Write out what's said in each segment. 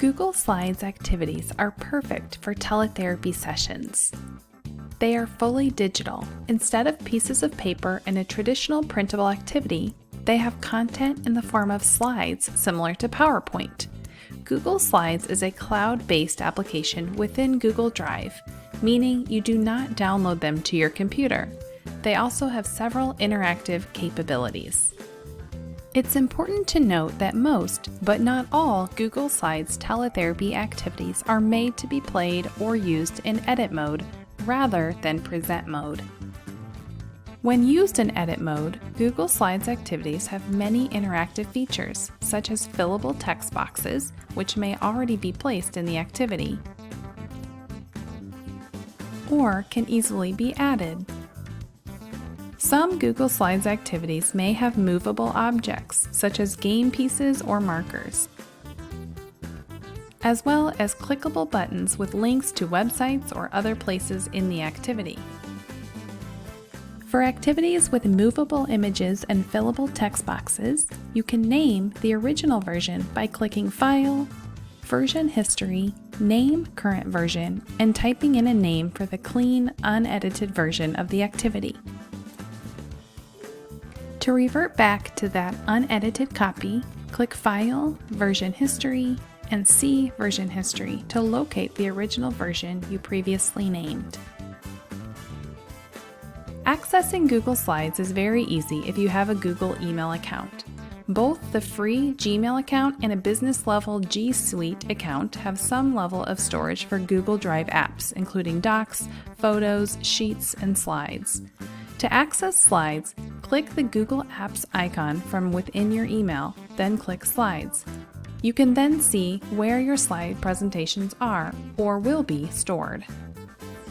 Google Slides activities are perfect for teletherapy sessions. They are fully digital. Instead of pieces of paper in a traditional printable activity, they have content in the form of slides similar to PowerPoint. Google Slides is a cloud-based application within Google Drive, meaning you do not download them to your computer. They also have several interactive capabilities. It's important to note that most, but not all, Google Slides teletherapy activities are made to be played or used in edit mode rather than present mode. When used in edit mode, Google Slides activities have many interactive features, such as fillable text boxes, which may already be placed in the activity, or can easily be added. Some Google Slides activities may have movable objects, such as game pieces or markers, as well as clickable buttons with links to websites or other places in the activity. For activities with movable images and fillable text boxes, you can name the original version by clicking File, Version History, Name Current Version, and typing in a name for the clean, unedited version of the activity. To revert back to that unedited copy, click File, Version History, and See Version History to locate the original version you previously named. Accessing Google Slides is very easy if you have a Google email account. Both the free Gmail account and a business-level G Suite account have some level of storage for Google Drive apps, including Docs, Photos, Sheets, and Slides. To access Slides, click the Google Apps icon from within your email, then click Slides. You can then see where your slide presentations are or will be stored.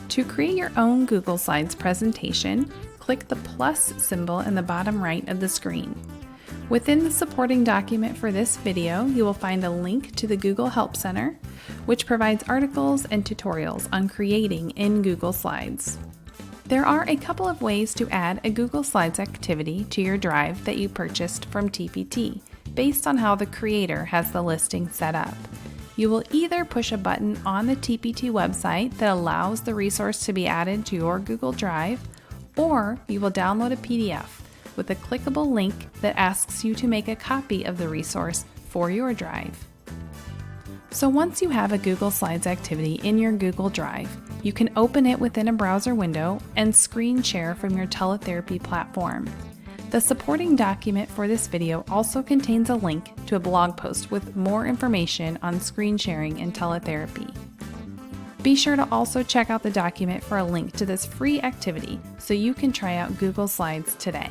To create your own Google Slides presentation, click the plus symbol in the bottom right of the screen. Within the supporting document for this video, you will find a link to the Google Help Center, which provides articles and tutorials on creating in Google Slides. There are a couple of ways to add a Google Slides activity to your Drive that you purchased from TPT, based on how the creator has the listing set up. You will either push a button on the TPT website that allows the resource to be added to your Google Drive, or you will download a PDF with a clickable link that asks you to make a copy of the resource for your Drive. So once you have a Google Slides activity in your Google Drive, you can open it within a browser window and screen share from your teletherapy platform. The supporting document for this video also contains a link to a blog post with more information on screen sharing in teletherapy. Be sure to also check out the document for a link to this free activity so you can try out Google Slides today.